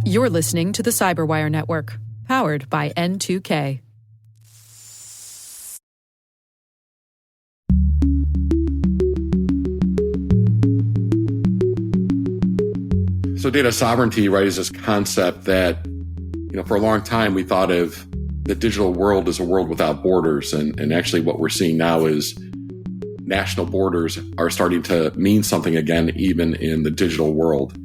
You're listening to the Cyberwire Network, powered by N2K. So data sovereignty, right, is this concept that, for a long time we thought of the digital world as a world without borders. And actually what we're seeing now is national borders are starting to mean something again, even in the digital world.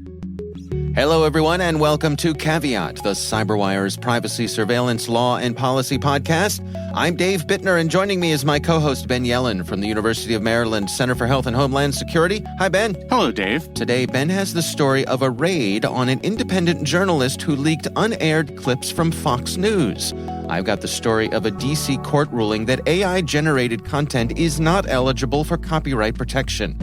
Hello, everyone, and welcome to Caveat, the CyberWire's privacy, surveillance, law, and policy podcast. I'm Dave Bittner, and joining me is my co-host, Ben Yellen, from the University of Maryland Center for Health and Homeland Security. Hi, Ben. Hello, Dave. Today, Ben has the story of a raid on an independent journalist who leaked unaired clips from Fox News. I've got the story of a D.C. court ruling that AI-generated content is not eligible for copyright protection.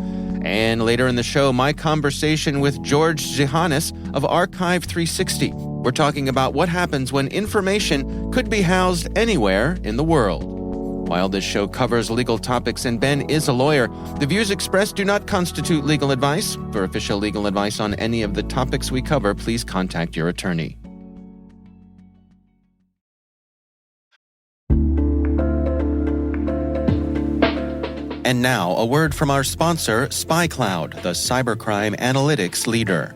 And later in the show, my conversation with George Zihanis of Archive 360. We're talking about what happens when information could be housed anywhere in the world. While this show covers legal topics and Ben is a lawyer, the views expressed do not constitute legal advice. For official legal advice on any of the topics we cover, please contact your attorney. And now, a word from our sponsor, SpyCloud, the cybercrime analytics leader.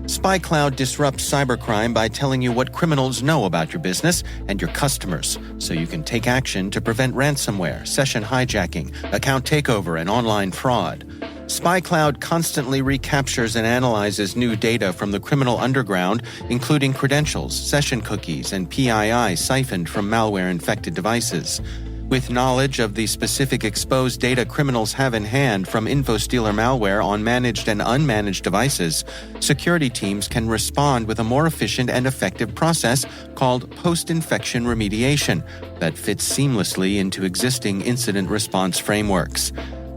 SpyCloud disrupts cybercrime by telling you what criminals know about your business and your customers, so you can take action to prevent ransomware, session hijacking, account takeover, and online fraud. SpyCloud constantly recaptures and analyzes new data from the criminal underground, including credentials, session cookies, and PII siphoned from malware-infected devices. With knowledge of the specific exposed data criminals have in hand from InfoStealer malware on managed and unmanaged devices, security teams can respond with a more efficient and effective process called post-infection remediation that fits seamlessly into existing incident response frameworks.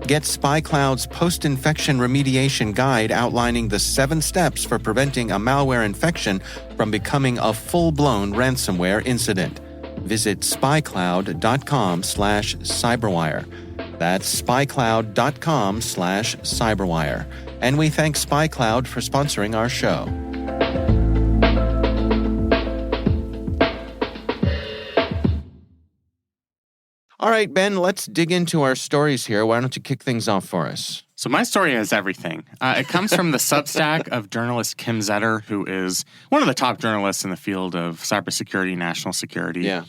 Get SpyCloud's post-infection remediation guide outlining the 7 steps for preventing a malware infection from becoming a full-blown ransomware incident. Visit spycloud.com/cyberwire. That's spycloud.com/cyberwire. And we thank SpyCloud for sponsoring our show. All right, Ben, let's dig into our stories here. Why don't you kick things off for us? So my story has everything. It comes from the Substack of journalist Kim Zetter, who is one of the top journalists in the field of cybersecurity and national security. Yeah.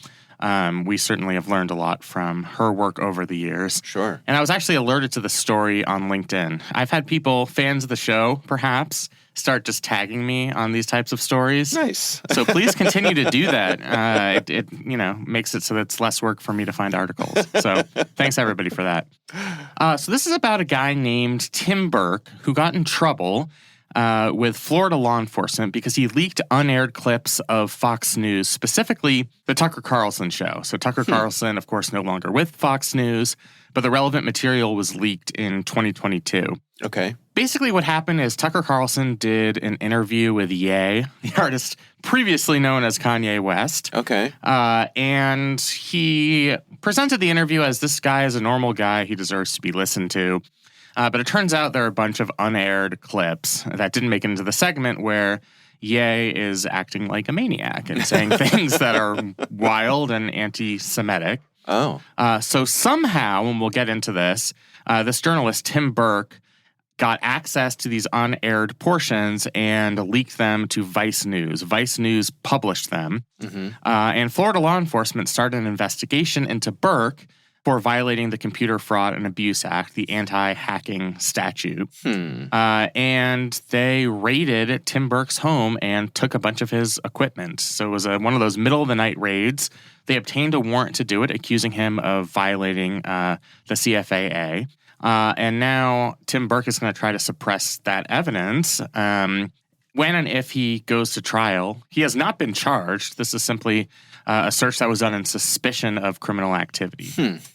We certainly have learned a lot from her work over the years. Sure. And I was actually alerted to the story on LinkedIn. I've had people, fans of the show, perhaps, start just tagging me on these types of stories. Nice. So please continue to do that. It makes it so that it's less work for me to find articles. So thanks everybody for that. So this is about a guy named Tim Burke who got in trouble with Florida law enforcement because he leaked unaired clips of Fox News, specifically the Tucker Carlson show. So Tucker Carlson, of course, no longer with Fox News, but the relevant material was leaked in 2022. Okay. Basically what happened is Tucker Carlson did an interview with Ye, the artist previously known as Kanye West. Okay. And he presented the interview as this guy is a normal guy. He deserves to be listened to. But it turns out there are a bunch of unaired clips that didn't make it into the segment where Ye is acting like a maniac and saying things that are wild and anti-Semitic. Oh. So somehow, and we'll get into this, this journalist, Tim Burke, got access to these unaired portions and leaked them to Vice News. Vice News published them. Mm-hmm. And Florida law enforcement started an investigation into Burke for violating the Computer Fraud and Abuse Act, the anti-hacking statute. And they raided Tim Burke's home and took a bunch of his equipment. So it was one of those middle-of-the-night raids. They obtained a warrant to do it, accusing him of violating the CFAA. And now Tim Burke is going to try to suppress that evidence. When and if he goes to trial, he has not been charged. This is simply a search that was done in suspicion of criminal activity.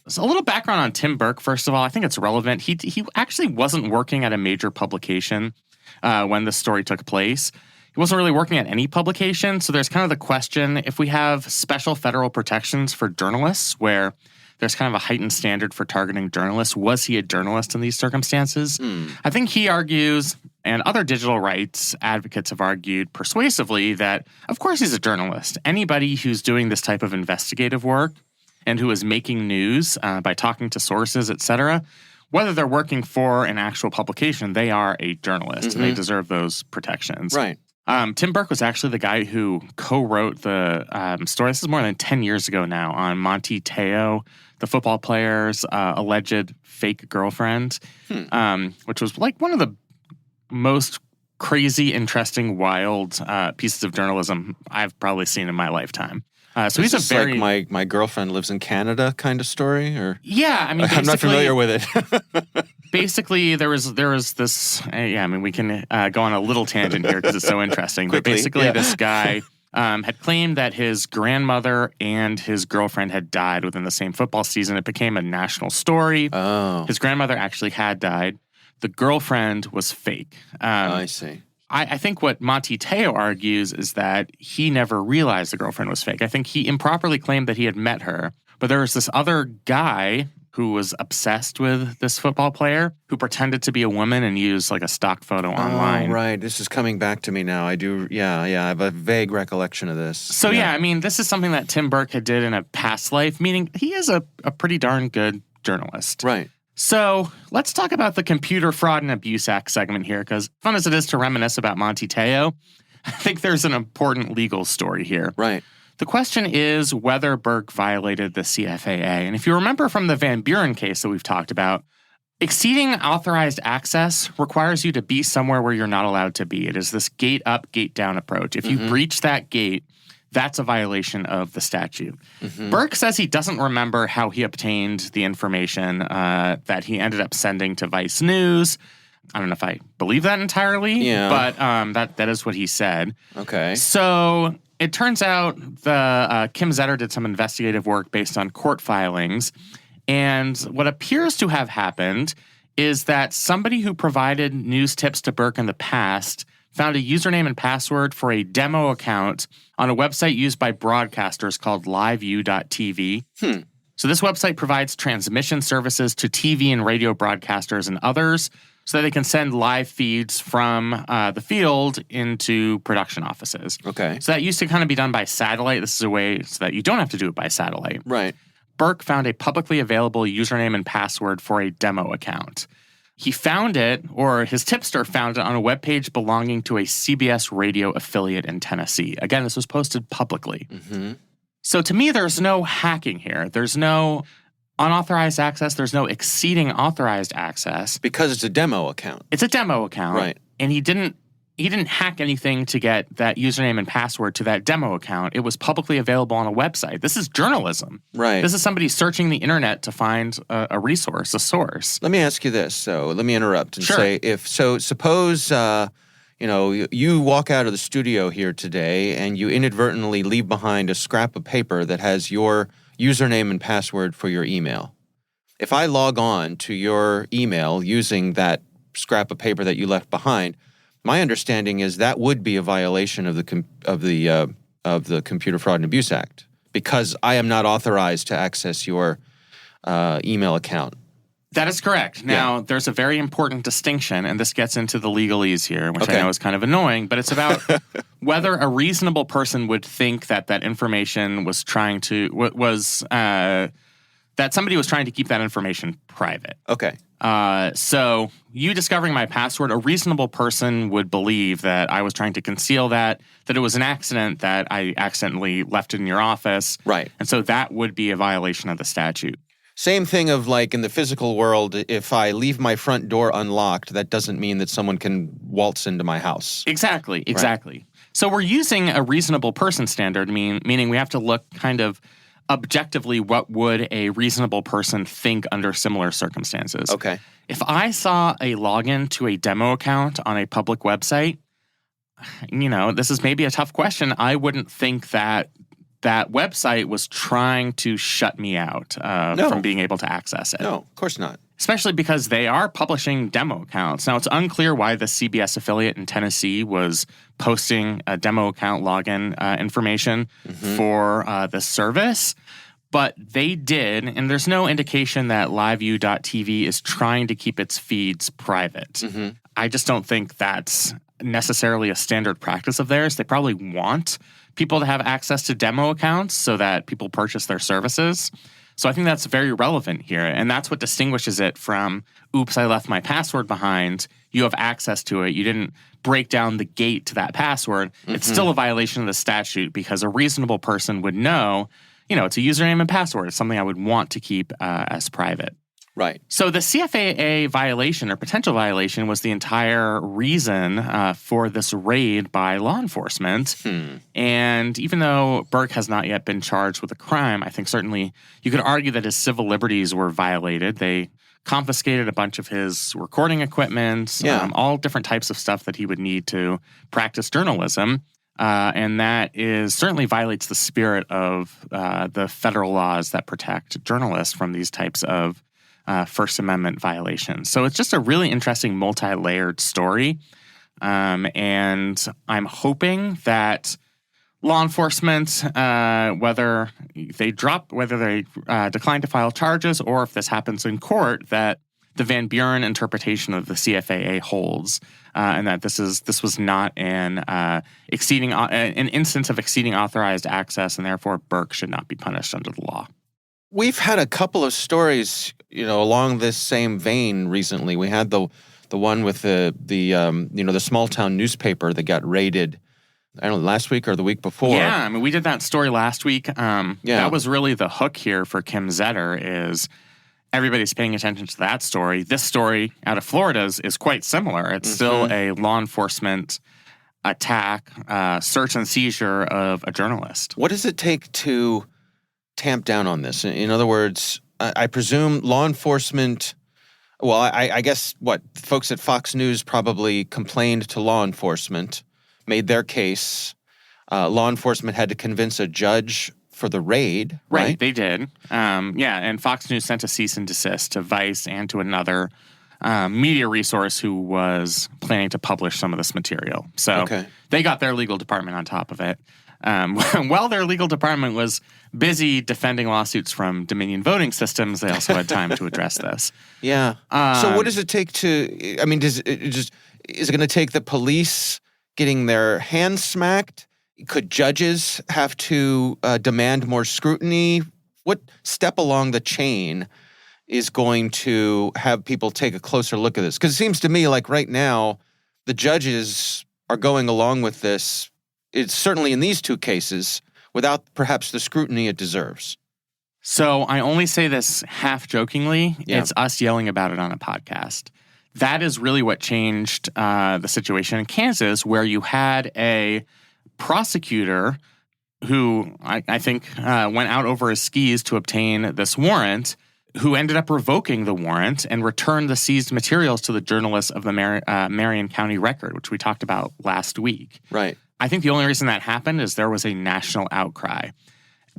So a little background on Tim Burke, first of all. I think it's relevant. He actually wasn't working at a major publication when this story took place. He wasn't really working at any publication. So there's kind of the question, if we have special federal protections for journalists where there's kind of a heightened standard for targeting journalists. Was he a journalist in these circumstances? I think he argues, and other digital rights advocates have argued persuasively that, of course, he's a journalist. Anybody who's doing this type of investigative work and who is making news by talking to sources, et cetera, whether they're working for an actual publication, they are a journalist, and they deserve those protections. Right. Tim Burke was actually the guy who co-wrote the story. This is more than 10 years ago now, on Monty Teo, the football player's alleged fake girlfriend, which was like one of the most crazy, interesting, wild pieces of journalism I've probably seen in my lifetime. So he's a very like my girlfriend lives in Canada kind of story, or yeah. I mean, I'm not familiar with it. Basically, there was this. I mean, we can go on a little tangent here because it's so interesting. Quickly, but basically, this guy had claimed that his grandmother and his girlfriend had died within the same football season. It became a national story. Oh, his grandmother actually had died. The girlfriend was fake. I see. I think what Monty Teo argues is that he never realized the girlfriend was fake. I think he improperly claimed that he had met her, but there was this other guy who was obsessed with this football player who pretended to be a woman and used like a stock photo online. Oh, right. This is coming back to me now. I do. Yeah. I have a vague recollection of this. So, yeah, I mean, this is something that Tim Burke had did in a past life, meaning he is a pretty darn good journalist. Right. So let's talk about the Computer Fraud and Abuse Act segment here, because fun as it is to reminisce about Monty Teo, I think there's an important legal story here. Right. The question is whether Burke violated the CFAA. And if you remember from the Van Buren case that we've talked about, exceeding authorized access requires you to be somewhere where you're not allowed to be. It is this gate up, gate down approach. If you breach that gate, that's a violation of the statute. Burke says he doesn't remember how he obtained the information that he ended up sending to Vice News. I don't know if I believe that entirely, but that is what he said. Okay. So it turns out the Kim Zetter did some investigative work based on court filings, and what appears to have happened is that somebody who provided news tips to Burke in the past found a username and password for a demo account on a website used by broadcasters called liveu.tv. So this website provides transmission services to TV and radio broadcasters and others so that they can send live feeds from the field into production offices. Okay. So that used to kind of be done by satellite. This is a way so that you don't have to do it by satellite. Right. Burke found a publicly available username and password for a demo account. He found it, or his tipster found it, on a webpage belonging to a CBS radio affiliate in Tennessee. Again, this was posted publicly. So to me, there's no hacking here. There's no unauthorized access. There's no exceeding authorized access. Because it's a demo account. It's a demo account. Right. And he didn't hack anything to get that username and password to that demo account. It was publicly available on a website. This is journalism. Right. This is somebody searching the internet to find a resource, a source. Let me ask you this. So let me interrupt and Sure. say, suppose you walk out of the studio here today and you inadvertently leave behind a scrap of paper that has your username and password for your email. If I log on to your email using that scrap of paper that you left behind, my understanding is that would be a violation of the Computer Fraud and Abuse Act, because I am not authorized to access your email account. That is correct. Now, there's a very important distinction, and this gets into the legalese here, which I know is kind of annoying, but it's about whether a reasonable person would think that that information was that somebody was trying to keep that information private. Okay. So you discovering my password, a reasonable person would believe that I was trying to conceal that it was an accident, that I accidentally left it in your office. Right. And so that would be a violation of the statute. Same thing of like in the physical world, if I leave my front door unlocked, that doesn't mean that someone can waltz into my house. Exactly. Right. So we're using a reasonable person standard, meaning we have to look kind of objectively what would a reasonable person think under similar circumstances. Okay. If I saw a login to a demo account on a public website, this is maybe a tough question. I wouldn't think that website was trying to shut me out from being able to access it. No, of course not. Especially because they are publishing demo accounts. Now, it's unclear why the CBS affiliate in Tennessee was posting a demo account login information for this service. But they did, and there's no indication that LiveU.tv is trying to keep its feeds private. Mm-hmm. I just don't think that's necessarily a standard practice of theirs. They probably want people to have access to demo accounts so that people purchase their services. So I think that's very relevant here. And that's what distinguishes it from, oops, I left my password behind. You have access to it. You didn't break down the gate to that password. Mm-hmm. It's still a violation of the statute because a reasonable person would know, it's a username and password. It's something I would want to keep as private. Right. So the CFAA violation or potential violation was the entire reason for this raid by law enforcement. And even though Burke has not yet been charged with a crime, I think certainly you could argue that his civil liberties were violated. They confiscated a bunch of his recording equipment, all different types of stuff that he would need to practice journalism. And that certainly violates the spirit of the federal laws that protect journalists from these types of First Amendment violations. So it's just a really interesting multi-layered story. And I'm hoping that law enforcement, whether they decline to file charges or if this happens in court, that the Van Buren interpretation of the CFAA holds, and that this was not an instance of exceeding authorized access, and therefore Burke should not be punished under the law. We've had a couple of stories, along this same vein recently. We had the one with the small town newspaper that got raided, I don't know, last week or the week before. Yeah, we did that story last week. That was really the hook here for Kim Zetter is everybody's paying attention to that story. This story out of Florida is quite similar. It's still a law enforcement attack, search and seizure of a journalist. What does it take to tamp down on this? In other words, I presume law enforcement, I guess folks at Fox News probably complained to law enforcement, made their case. Law enforcement had to convince a judge for the raid, right? They did. And Fox News sent a cease and desist to Vice and to another media resource who was planning to publish some of this material. So they got their legal department on top of it. While their legal department was busy defending lawsuits from Dominion voting systems, they also had time to address this. Yeah. So what does it take to, is it going to take the police getting their hands smacked? Could judges have to demand more scrutiny? What step along the chain is going to have people take a closer look at this? Because it seems to me like right now, the judges are going along with this. It's certainly in these two cases without perhaps the scrutiny it deserves. So I only say this half jokingly. Yeah. It's us yelling about it on a podcast. That is really what changed the situation in Kansas, where you had a prosecutor who I think went out over his skis to obtain this warrant, who ended up revoking the warrant and returned the seized materials to the journalists of the Marion County Record, which we talked about last week. Right. I think the only reason that happened is there was a national outcry.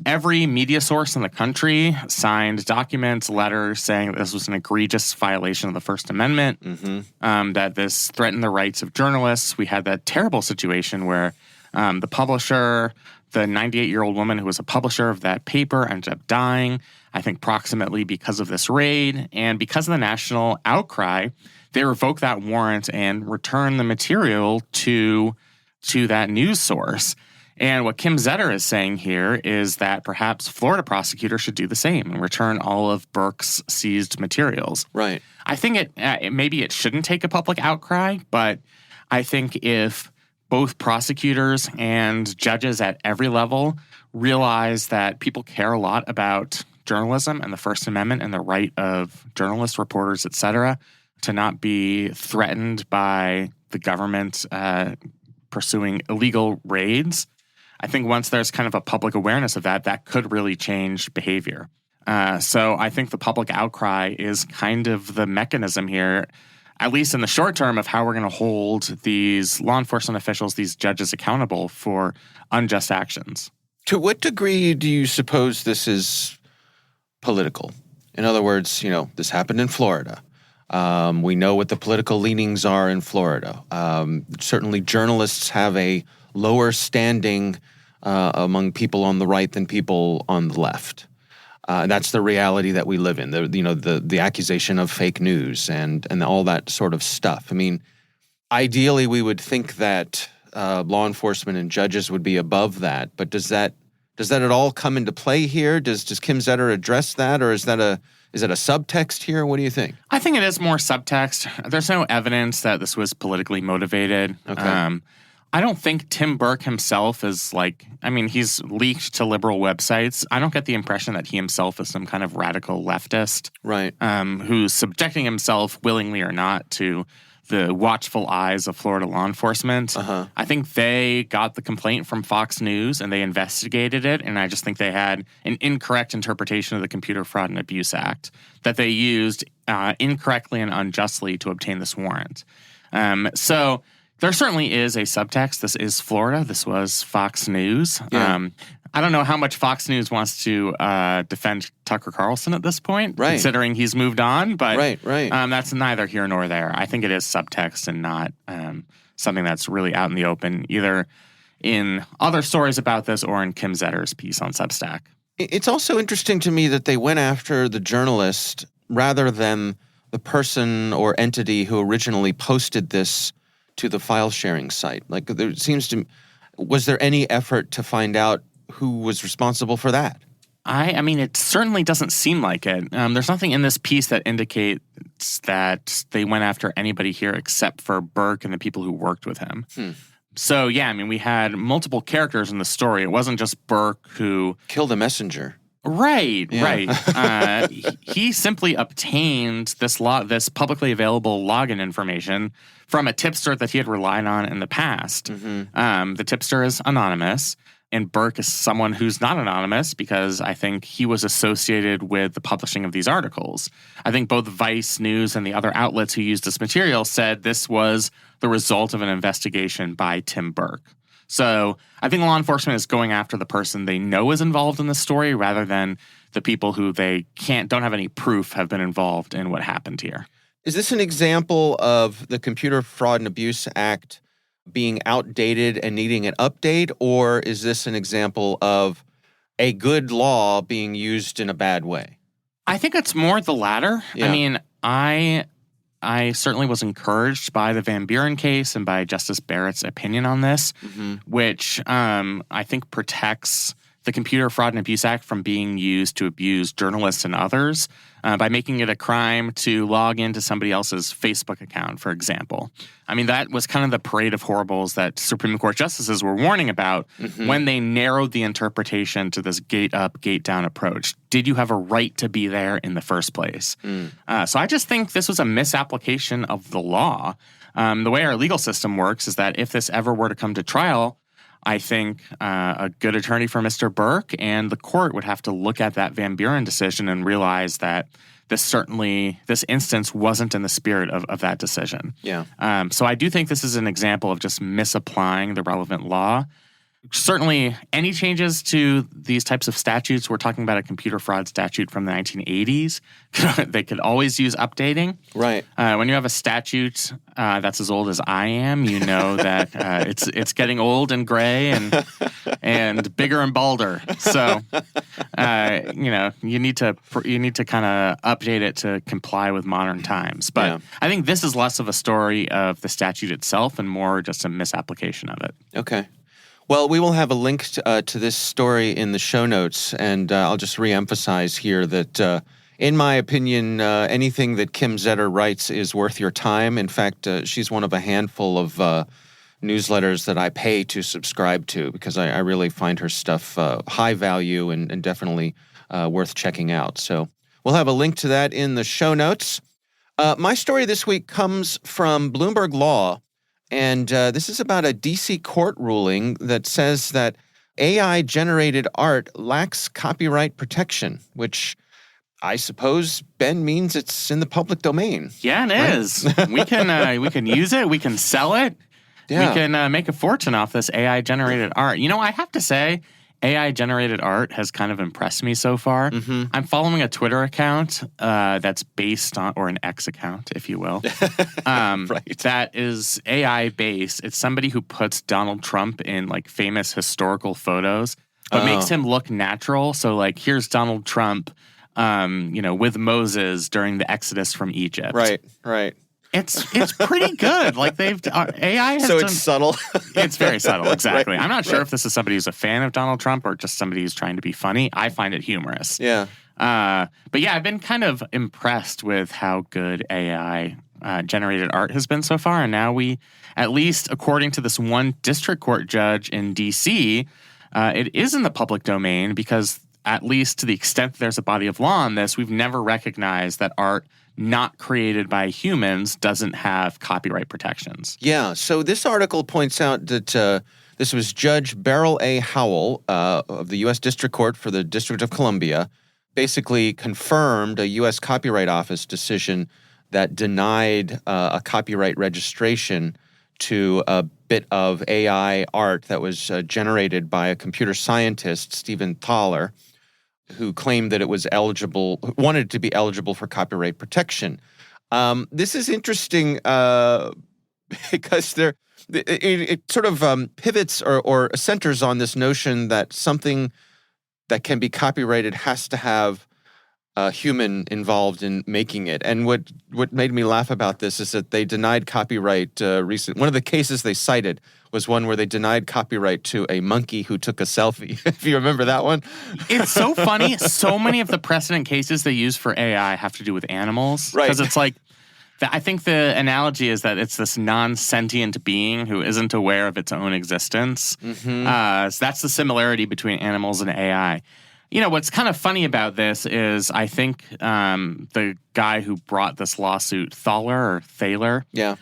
Every media source in the country signed documents, letters saying that this was an egregious violation of the First Amendment, that this threatened the rights of journalists. We had that terrible situation where the publisher, the 98-year-old woman who was a publisher of that paper, ended up dying, I think proximately because of this raid. And because of the national outcry, they revoked that warrant and returned the material to that news source. And what Kim Zetter is saying here is that perhaps Florida prosecutors should do the same and return all of Burke's seized materials. Right. I think maybe it shouldn't take a public outcry, but I think if both prosecutors and judges at every level realize that people care a lot about journalism and the First Amendment and the right of journalists, reporters, et cetera, to not be threatened by the government pursuing illegal raids, I think once there's kind of a public awareness of that, that could really change behavior. So I think the public outcry is kind of the mechanism here, at least in the short term, of how we're going to hold these law enforcement officials, these judges accountable for unjust actions. To what degree do you suppose this is political? In other words, this happened in Florida. We know what the political leanings are in Florida. Certainly journalists have a lower standing among people on the right than people on the left. That's the reality that we live in. The accusation of fake news and all that sort of stuff. I mean, ideally, we would think that law enforcement and judges would be above that. But does that at all come into play here? Does Kim Zetter address that, or is that a subtext here? What do you think? I think it is more subtext. There's no evidence that this was politically motivated. Okay. I don't think Tim Burke himself is he's leaked to liberal websites. I don't get the impression that he himself is some kind of radical leftist. Right. Who's subjecting himself willingly or not to the watchful eyes of Florida law enforcement. Uh-huh. I think they got the complaint from Fox News and they investigated it, and I just think they had an incorrect interpretation of the Computer Fraud and Abuse Act that they used incorrectly and unjustly to obtain this warrant. So there certainly is a subtext. This is Florida. This was Fox News. Yeah. I don't know how much Fox News wants to defend Tucker Carlson at this point, right, considering he's moved on. But right. That's neither here nor there. I think it is subtext and not something that's really out in the open, either in other stories about this or in Kim Zetter's piece on Substack. It's also interesting to me that they went after the journalist rather than the person or entity who originally posted this to the file sharing site. Like, was there any effort to find out who was responsible for that? I mean, it certainly doesn't seem like it. There's nothing in this piece that indicates that they went after anybody here except for Burke and the people who worked with him. So, yeah, I mean, we had multiple characters in the story. It wasn't just Burke who killed a messenger. Right, yeah. Right. He simply obtained this publicly available login information from a tipster that he had relied on in the past. Mm-hmm. The tipster is anonymous, and Burke is someone who's not anonymous because I think he was associated with the publishing of these articles. I think both Vice News and the other outlets who used this material said this was the result of an investigation by Tim Burke. So I think law enforcement is going after the person they know is involved in the story rather than the people who they don't have any proof have been involved in what happened here. Is this an example of the Computer Fraud and Abuse Act being outdated and needing an update, or is this an example of a good law being used in a bad way? I think it's more the latter. Yeah. I mean, I certainly was encouraged by the Van Buren case and by Justice Barrett's opinion on this, which I think protects the Computer Fraud and Abuse Act from being used to abuse journalists and others by making it a crime to log into somebody else's Facebook account, for example. I mean, that was kind of the parade of horribles that Supreme Court justices were warning about when they narrowed the interpretation to this gate up, gate down approach. Did you have a right to be there in the first place? So I just think this was a misapplication of the law. The way our legal system works is that if this ever were to come to trial, I think a good attorney for Mr. Burke and the court would have to look at that Van Buren decision and realize that this instance wasn't in the spirit of that decision. Yeah. So I do think this is an example of just misapplying the relevant law. Certainly, any changes to these types of statutes, we're talking about a computer fraud statute from the 1980s, they could always use updating. Right. When you have a statute that's as old as I am, you know that it's getting old and gray and bigger and balder. So, you need to kind of update it to comply with modern times. But yeah. I think this is less of a story of the statute itself and more just a misapplication of it. Okay. Well, we will have a link to this story in the show notes, and I'll just reemphasize here that, in my opinion, anything that Kim Zetter writes is worth your time. In fact, she's one of a handful of newsletters that I pay to subscribe to because I really find her stuff high value and definitely worth checking out. So we'll have a link to that in the show notes. My story this week comes from Bloomberg Law. And this is about a D.C. court ruling that says that AI-generated art lacks copyright protection, which I suppose, Ben, means it's in the public domain. Yeah, it is. We can use it. We can sell it. Yeah. We can make a fortune off this AI-generated art. You know, I have to say, AI-generated art has kind of impressed me so far. Mm-hmm. I'm following a Twitter account that's based on, or an X account, if you will, right. that is AI-based. It's somebody who puts Donald Trump in, like, famous historical photos. but makes him look natural. So like, here's Donald Trump, with Moses during the Exodus from Egypt. Right. It's pretty good. Like AI has it's subtle. It's very subtle, exactly. Right, I'm not sure if this is somebody who's a fan of Donald Trump or just somebody who's trying to be funny. I find it humorous. Yeah. But yeah, I've been kind of impressed with how good AI generated art has been so far. And now we, at least according to this one district court judge in D.C., it is in the public domain because at least to the extent that there's a body of law on this, we've never recognized that art not created by humans doesn't have copyright protections. Yeah. So this article points out that this was Judge Beryl A. Howell of the U.S. District Court for the District of Columbia, basically confirmed a U.S. Copyright Office decision that denied a copyright registration to a bit of AI art that was generated by a computer scientist, Stephen Thaler, who claimed that it was wanted to be eligible for copyright protection. This is interesting because it sort of pivots or centers on this notion that something that can be copyrighted has to have a human involved in making it. And what made me laugh about this is that they denied copyright recently. One of the cases they cited was one where they denied copyright to a monkey who took a selfie. If you remember that one. It's so funny. So many of the precedent cases they use for AI have to do with animals. Right. Because it's like, I think the analogy is that it's this non-sentient being who isn't aware of its own existence. Mm-hmm. So that's the similarity between animals and AI. What's kind of funny about this is I think the guy who brought this lawsuit, Thaler. Yeah.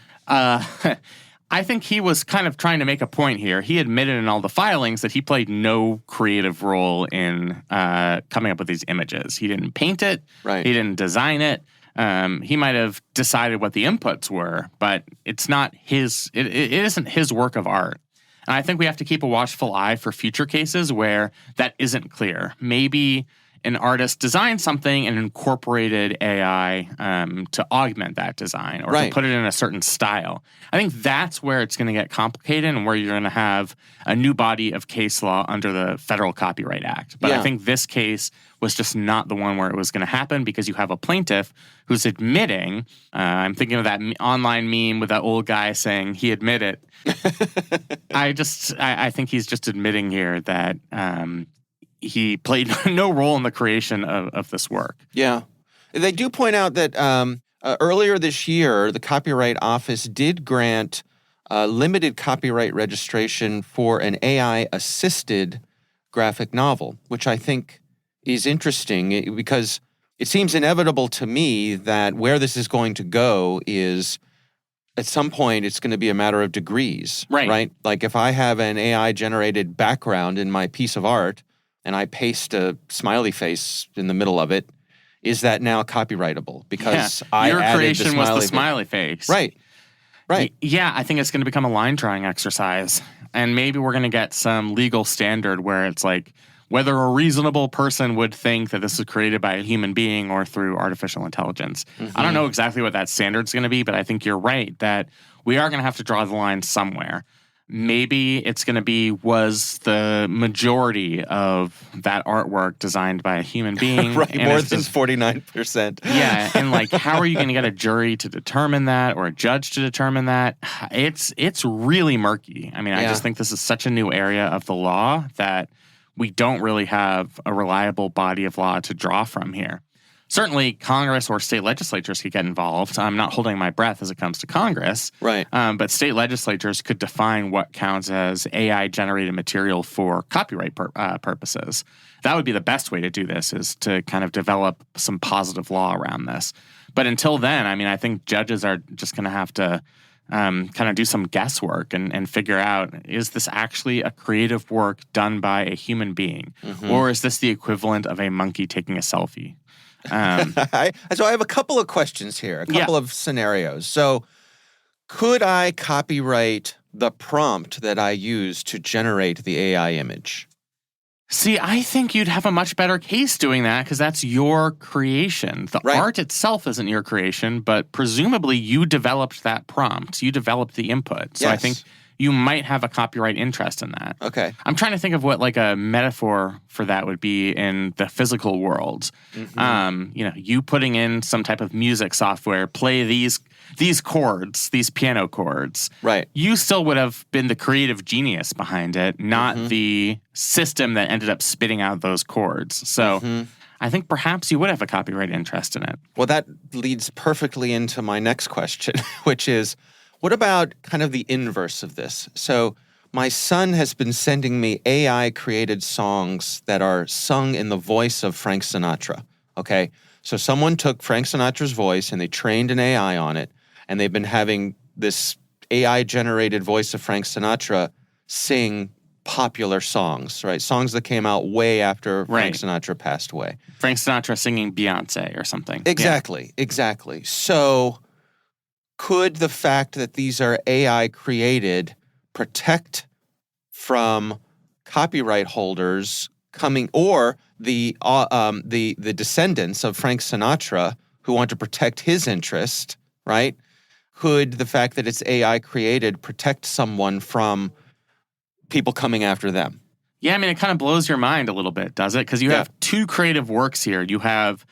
I think he was kind of trying to make a point here. He admitted in all the filings that he played no creative role in coming up with these images. He didn't paint it. Right. He didn't design it. He might have decided what the inputs were, but it's not his. It isn't his work of art. And I think we have to keep a watchful eye for future cases where that isn't clear. Maybe an artist designed something and incorporated AI to augment that design or to put it in a certain style. I think that's where it's going to get complicated and where you're going to have a new body of case law under the Federal Copyright Act. But I think this case was just not the one where it was going to happen because you have a plaintiff who's admitting, I'm thinking of that online meme with that old guy saying he admitted. I think he's just admitting here that he played no role in the creation of this work. Yeah. They do point out that earlier this year, the Copyright Office did grant limited copyright registration for an AI-assisted graphic novel, which I think is interesting because it seems inevitable to me that where this is going to go is at some point it's going to be a matter of degrees, right? Like if I have an AI-generated background in my piece of art, and I paste a smiley face in the middle of it, is that now copyrightable? Because your added creation was the smiley face. Right. Yeah, I think it's going to become a line drawing exercise. And maybe we're going to get some legal standard where it's like whether a reasonable person would think that this is created by a human being or through artificial intelligence. Mm-hmm. I don't know exactly what that standard's going to be, but I think you're right that we are going to have to draw the line somewhere. Maybe it's going to be, was the majority of that artwork designed by a human being? Right, more than 49%. Yeah, and like, how are you going to get a jury to determine that or a judge to determine that? It's really murky. I mean, I just think this is such a new area of the law that we don't really have a reliable body of law to draw from here. Certainly, Congress or state legislatures could get involved. I'm not holding my breath as it comes to Congress. Right. But state legislatures could define what counts as AI-generated material for copyright purposes. That would be the best way to do this, is to kind of develop some positive law around this. But until then, I mean, I think judges are just going to have to kind of do some guesswork and figure out, is this actually a creative work done by a human being? Mm-hmm. Or is this the equivalent of a monkey taking a selfie? So I have a couple of questions here, a couple of scenarios. So could I copyright the prompt that I use to generate the AI image? See, I think you'd have a much better case doing that because that's your creation. The art itself isn't your creation, but presumably you developed that prompt. You developed the input. So I think you might have a copyright interest in that. Okay. I'm trying to think of what like a metaphor for that would be in the physical world. You putting in some type of music software, play these chords, these piano chords. Right. You still would have been the creative genius behind it, not the system that ended up spitting out those chords. So I think perhaps you would have a copyright interest in it. Well, that leads perfectly into my next question, which is, what about kind of the inverse of this? So my son has been sending me AI-created songs that are sung in the voice of Frank Sinatra, okay? So someone took Frank Sinatra's voice and they trained an AI on it, and they've been having this AI-generated voice of Frank Sinatra sing popular songs, right? Songs that came out way after Frank Sinatra passed away. Frank Sinatra singing Beyonce or something. Exactly. So could the fact that these are AI created protect from copyright holders coming, or the descendants of Frank Sinatra who want to protect his interest, right? Could the fact that it's AI created protect someone from people coming after them? Yeah, I mean, it kind of blows your mind a little bit, does it? Because you have two creative works here. You have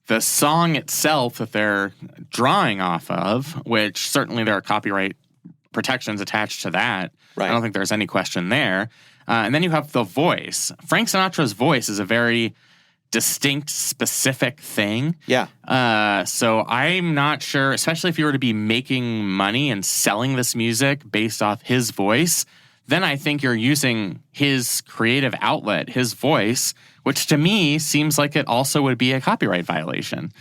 the song itself that they're drawing off of, which certainly there are copyright protections attached to that. Right. I don't think there's any question there. And then you have the voice. Frank Sinatra's voice is a very distinct, specific thing. Yeah. So I'm not sure, especially if you were to be making money and selling this music based off his voice, then I think you're using his creative outlet, his voice, which to me seems like it also would be a copyright violation.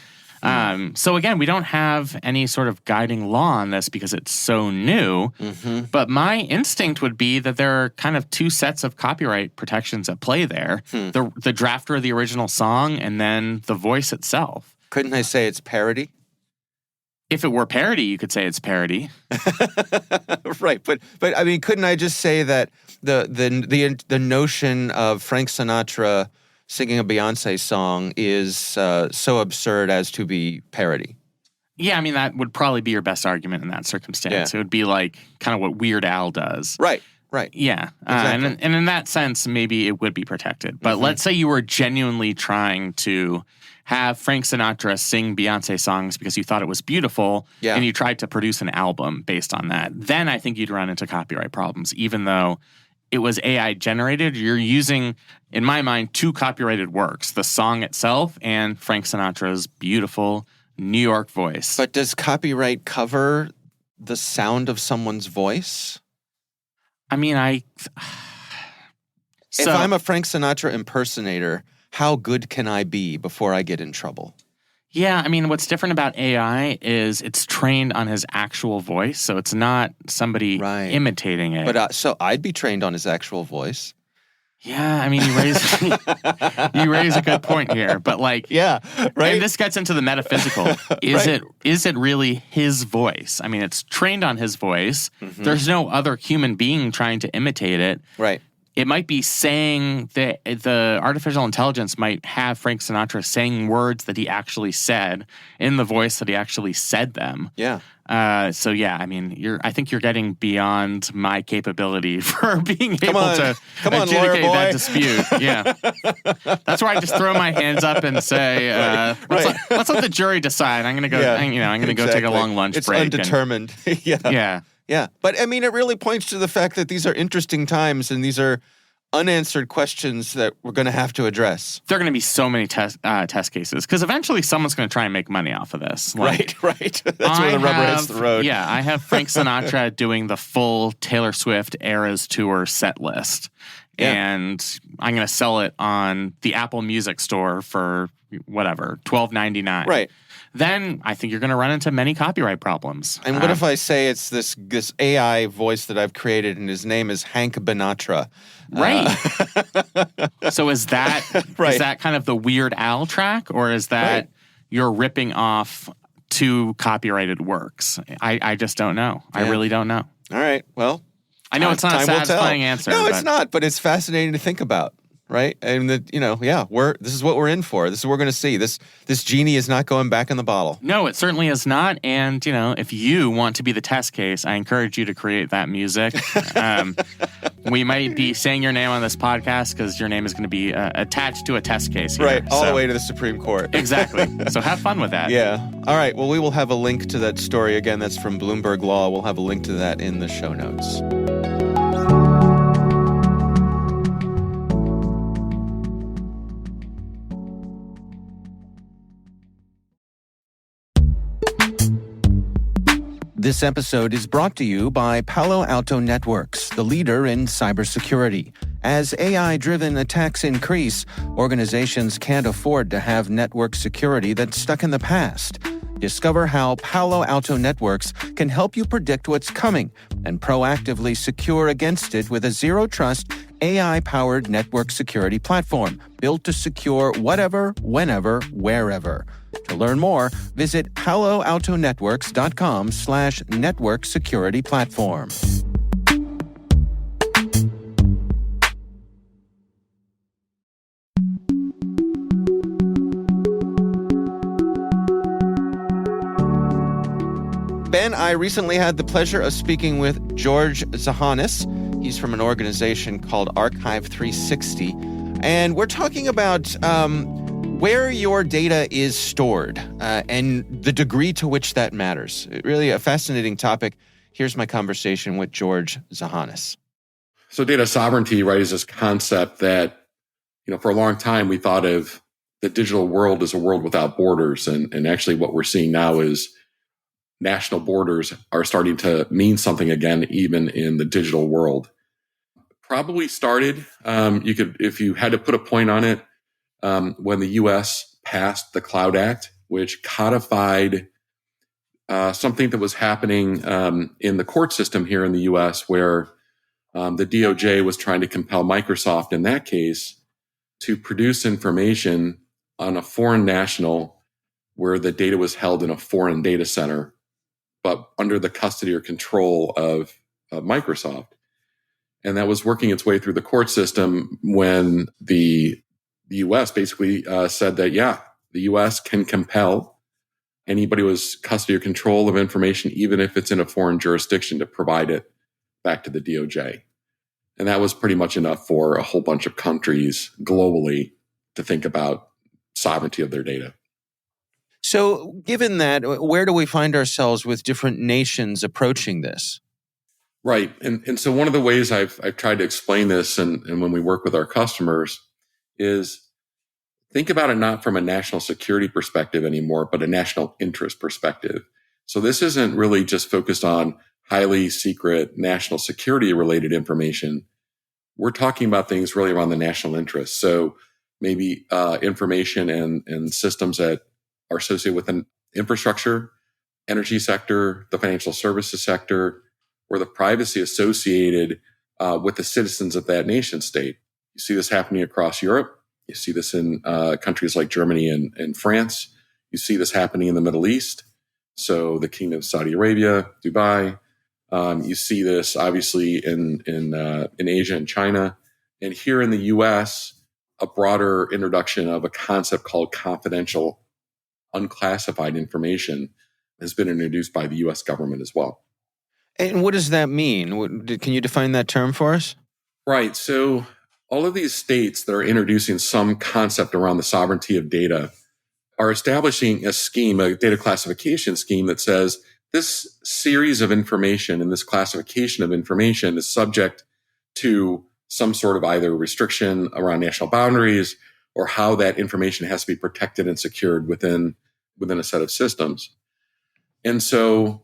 So again, we don't have any sort of guiding law on this because it's so new. But my instinct would be that there are kind of two sets of copyright protections at play there. The drafter of the original song and then the voice itself. Couldn't I say it's parody? If it were parody, you could say it's parody. Right. But I mean, couldn't I just say that the notion of Frank Sinatra singing a Beyonce song is so absurd as to be parody? Yeah, I mean, that would probably be your best argument in that circumstance. Yeah. It would be like kind of what Weird Al does. Right. Yeah. Exactly. And in that sense, maybe it would be protected. But let's say you were genuinely trying to have Frank Sinatra sing Beyonce songs because you thought it was beautiful, and you tried to produce an album based on that. Then I think you'd run into copyright problems, even though it was AI generated. You're using, in my mind, two copyrighted works, the song itself and Frank Sinatra's beautiful New York voice. But does copyright cover the sound of someone's voice? I mean, if I'm a Frank Sinatra impersonator, how good can I be before I get in trouble? Yeah, I mean, what's different about AI is it's trained on his actual voice, so it's not somebody imitating it. But so I'd be trained on his actual voice. Yeah, I mean, you raise a good point here, but like, right. And this gets into the metaphysical. Is it really his voice? I mean, it's trained on his voice. There's no other human being trying to imitate it. Right. It might be saying that the artificial intelligence might have Frank Sinatra saying words that he actually said in the voice that he actually said them. Yeah. So yeah, I mean, I think you're getting beyond my capability for being able to adjudicate that dispute. Yeah, that's where I just throw my hands up and say, let's let the jury decide. I'm gonna go. I'm gonna go take a long lunch break. It's undetermined. Yeah. But I mean, it really points to the fact that these are interesting times and these are unanswered questions that we're going to have to address. There are going to be so many test cases because eventually someone's going to try and make money off of this. Right. That's where the rubber hits the road. Yeah, I have Frank Sinatra doing the full Taylor Swift Eras Tour set list. Yeah. And I'm going to sell it on the Apple Music Store for whatever, $12.99. Right. Then I think you're going to run into many copyright problems. And what if I say it's this AI voice that I've created and his name is Hank Sinatra? Right. So is that is that kind of the Weird Al track, or is that you're ripping off two copyrighted works? I just don't know. I really don't know. All right. Well, I know it's not a satisfying answer. No, it's not, but it's fascinating to think about. right? And that, this is what we're in for. This is what we're going to see. This genie is not going back in the bottle. No, it certainly is not. And, if you want to be the test case, I encourage you to create that music. We might be saying your name on this podcast because your name is going to be attached to a test case here. Right, all the way to the Supreme Court. Exactly. So have fun with that. Yeah. All right. Well, we will have a link to that story. Again, that's from Bloomberg Law. We'll have a link to that in the show notes. This episode is brought to you by Palo Alto Networks, the leader in cybersecurity. As AI-driven attacks increase, organizations can't afford to have network security that's stuck in the past. Discover how Palo Alto Networks can help you predict what's coming and proactively secure against it with a zero-trust, AI-powered network security platform built to secure whatever, whenever, wherever. To learn more, visit paloaltonetworks.com/network security platform. Ben, I recently had the pleasure of speaking with George Zahanis. He's from an organization called Archive 360. And we're talking about where your data is stored and the degree to which that matters. Really a fascinating topic. Here's my conversation with George Zahanis. So data sovereignty, right, is this concept that, for a long time we thought of the digital world as a world without borders. And actually what we're seeing now is national borders are starting to mean something again, even in the digital world. Probably started, if you had to put a point on it, when the U.S. passed the Cloud Act, which codified something that was happening in the court system here in the U.S., where the DOJ was trying to compel Microsoft in that case to produce information on a foreign national where the data was held in a foreign data center, but under the custody or control of Microsoft. And that was working its way through the court system when the U.S. basically said that, the U.S. can compel anybody who has custody or control of information, even if it's in a foreign jurisdiction, to provide it back to the DOJ. And that was pretty much enough for a whole bunch of countries globally to think about sovereignty of their data. So given that, where do we find ourselves with different nations approaching this? Right. And so one of the ways I've tried to explain this and when we work with our customers is think about it not from a national security perspective anymore, but a national interest perspective. So this isn't really just focused on highly secret national security related information. We're talking about things really around the national interest. So maybe information and systems that are associated with an infrastructure, energy sector, the financial services sector, or the privacy associated with the citizens of that nation state. You see this happening across Europe. You see this in countries like Germany and France. You see this happening in the Middle East. So the Kingdom of Saudi Arabia, Dubai. You see this obviously in Asia and China. And here in the U.S., a broader introduction of a concept called confidential, unclassified information has been introduced by the U.S. government as well. And what does that mean? Can you define that term for us? Right. So all of these states that are introducing some concept around the sovereignty of data are establishing a scheme, a data classification scheme that says this series of information and this classification of information is subject to some sort of either restriction around national boundaries or how that information has to be protected and secured within a set of systems. And so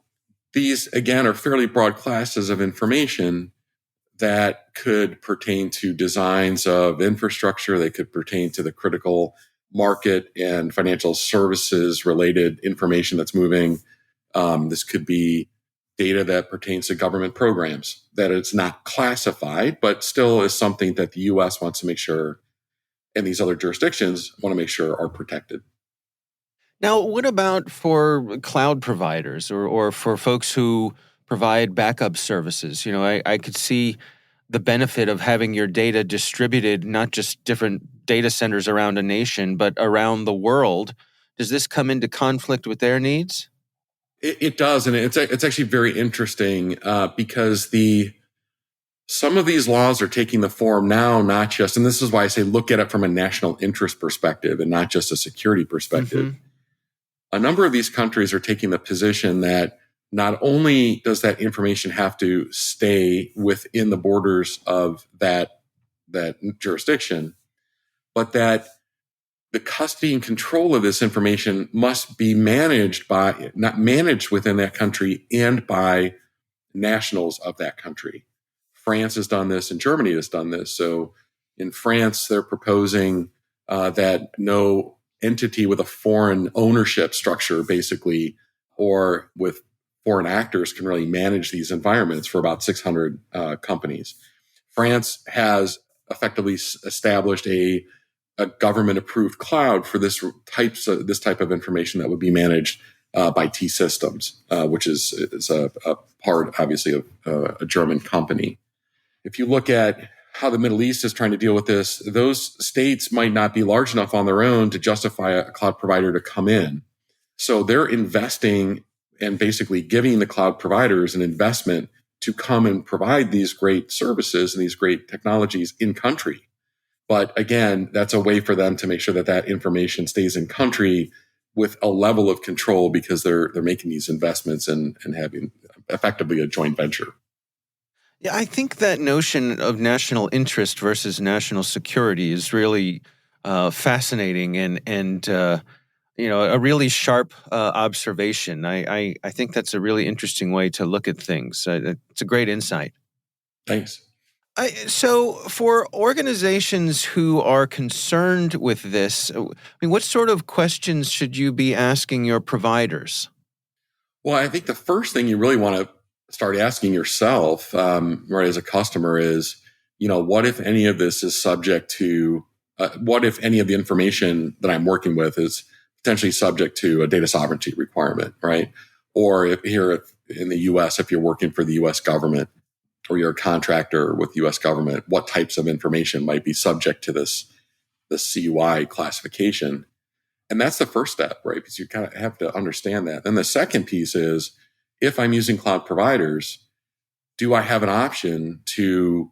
these, again, are fairly broad classes of information that could pertain to designs of infrastructure. They could pertain to the critical market and financial services related information that's moving. This could be data that pertains to government programs that it's not classified, but still is something that the U.S. wants to make sure and these other jurisdictions want to make sure are protected. Now, what about for cloud providers or for folks who provide backup services? I could see the benefit of having your data distributed, not just different data centers around a nation, but around the world. Does this come into conflict with their needs? It does, and it's actually very interesting because some of these laws are taking the form now, not just, and this is why I say look at it from a national interest perspective and not just a security perspective. Mm-hmm. A number of these countries are taking the position that not only does that information have to stay within the borders of that jurisdiction, but that the custody and control of this information must be not managed within that country and by nationals of that country. France has done this and Germany has done this. So in France, they're proposing that no entity with a foreign ownership structure, basically, or with foreign actors can really manage these environments for about 600 companies. France has effectively established a government-approved cloud for this type of information that would be managed by T-Systems, which is a part, obviously, of a German company. If you look at how the Middle East is trying to deal with this, those states might not be large enough on their own to justify a cloud provider to come in. So they're investing and basically giving the cloud providers an investment to come and provide these great services and these great technologies in country. But again, that's a way for them to make sure that that information stays in country with a level of control because they're making these investments and having effectively a joint venture. Yeah, I think that notion of national interest versus national security is really fascinating and a really sharp observation. I think that's a really interesting way to look at things. It's a great insight. Thanks. So for organizations who are concerned with this, what sort of questions should you be asking your providers? Well, I think the first thing you really want to start asking yourself, right, as a customer is, what if any of this is subject to, what if any of the information that I'm working with is potentially subject to a data sovereignty requirement, right? Or if here in the U.S., if you're working for the U.S. government or you're a contractor with U.S. government, what types of information might be subject to this CUI classification? And that's the first step, right? Because you kind of have to understand that. And the second piece is, if I'm using cloud providers, do I have an option to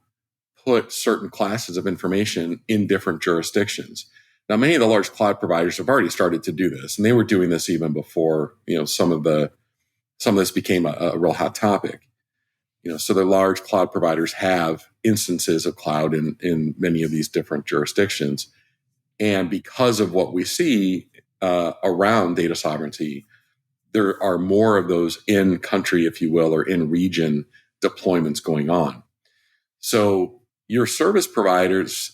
put certain classes of information in different jurisdictions? Now, many of the large cloud providers have already started to do this, and they were doing this even before, some of this became a real hot topic. So the large cloud providers have instances of cloud in many of these different jurisdictions. And because of what we see around data sovereignty, there are more of those in country, if you will, or in region deployments going on. So your service providers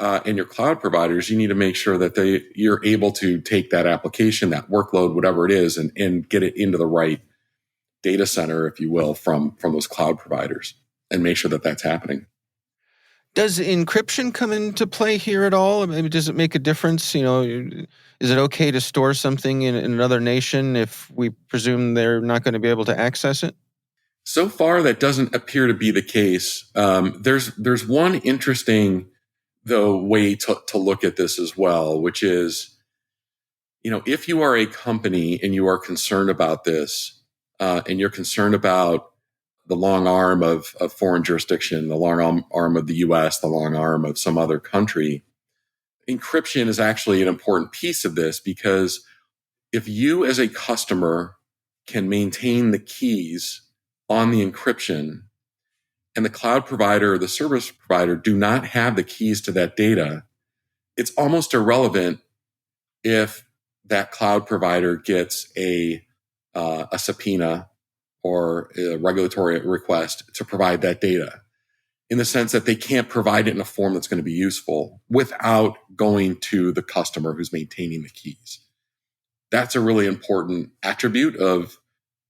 and your cloud providers, you need to make sure that you're able to take that application, that workload, whatever it is, and get it into the right data center, if you will, from those cloud providers, and make sure that that's happening. Does encryption come into play here at all? I mean, does it make a difference? Is it okay to store something in another nation if we presume they're not going to be able to access it? So far, that doesn't appear to be the case. There's one interesting, though, way to look at this as well, which is, if you are a company and you are concerned about this, and you're concerned about the long arm of foreign jurisdiction, the long arm of the U.S., the long arm of some other country, encryption is actually an important piece of this, because if you as a customer can maintain the keys on the encryption and the cloud provider or the service provider do not have the keys to that data, it's almost irrelevant if that cloud provider gets a subpoena or a regulatory request to provide that data, in the sense that they can't provide it in a form that's going to be useful without going to the customer who's maintaining the keys. That's a really important attribute of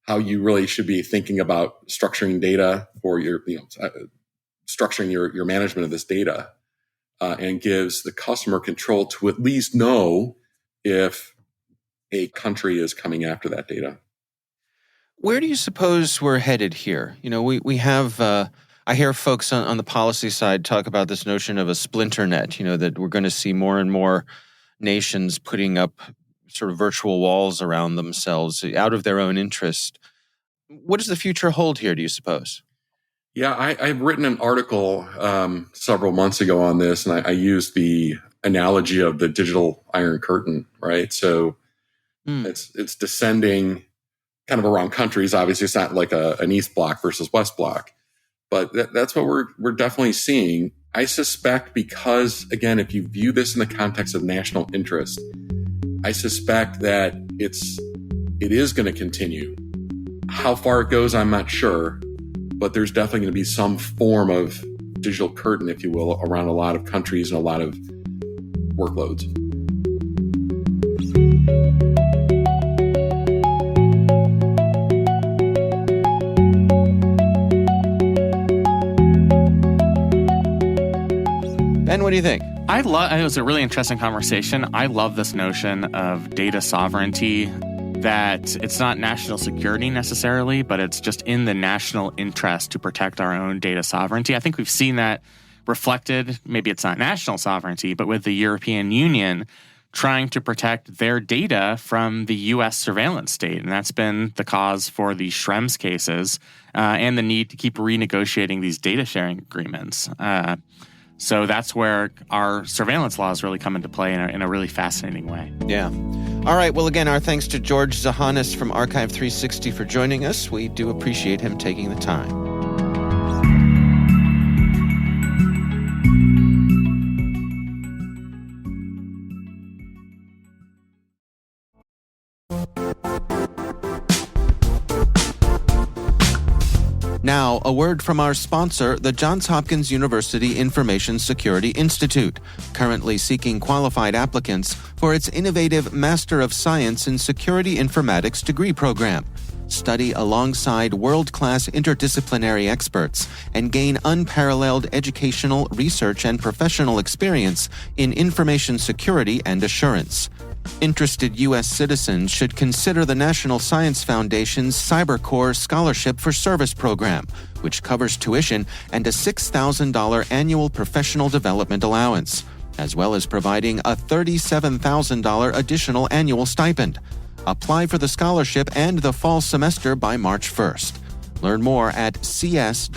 how you really should be thinking about structuring data, or structuring your management of this data, and gives the customer control to at least know if a country is coming after that data. Where do you suppose we're headed here? We have I hear folks on the policy side talk about this notion of a splinter net, that we're going to see more and more nations putting up sort of virtual walls around themselves out of their own interest. What does the future hold here, do you suppose? Yeah, I've written an article several months ago on this, and I used the analogy of the digital Iron Curtain, right? So it's descending kind of around countries. Obviously, it's not like an East Bloc versus West Bloc, but that's what we're definitely seeing. I suspect because, again, if you view this in the context of national interest, I suspect that it is going to continue. How far it goes, I'm not sure, but there's definitely going to be some form of digital curtain, if you will, around a lot of countries and a lot of workloads. Ben, what do you think? It was a really interesting conversation. I love this notion of data sovereignty, that it's not national security necessarily, but it's just in the national interest to protect our own data sovereignty. I think we've seen that reflected, maybe it's not national sovereignty, but with the European Union trying to protect their data from the U.S. surveillance state. And that's been the cause for the Schrems cases and the need to keep renegotiating these data sharing agreements. So that's where our surveillance laws really come into play in a really fascinating way. Yeah. All right. Well, again, our thanks to George Zahanis from Archive 360 for joining us. We do appreciate him taking the time. Now, a word from our sponsor, the Johns Hopkins University Information Security Institute, currently seeking qualified applicants for its innovative Master of Science in Security Informatics degree program. Study alongside world-class interdisciplinary experts and gain unparalleled educational, research, and professional experience in information security and assurance. Interested U.S. citizens should consider the National Science Foundation's CyberCore Scholarship for Service program, which covers tuition and a $6,000 annual professional development allowance, as well as providing a $37,000 additional annual stipend. Apply for the scholarship and the fall semester by March 1st. Learn more at cs.jhu.edu/MSSI.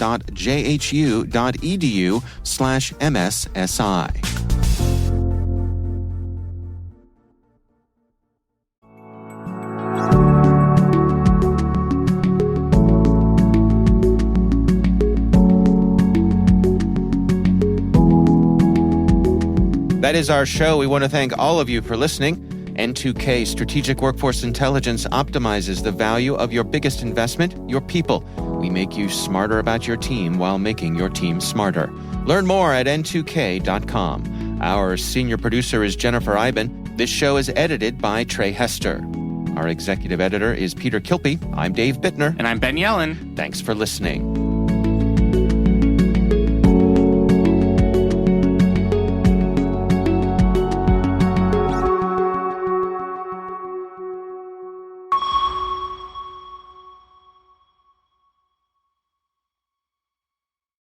That is our show. We want to thank all of you for listening. N2K Strategic Workforce Intelligence optimizes the value of your biggest investment, your people. We make you smarter about your team while making your team smarter. Learn more at n2k.com. Our senior producer is Jennifer Iben. This show is edited by Trey Hester. Our executive editor is Peter Kilpie. I'm Dave Bittner. And I'm Ben Yellen. Thanks for listening.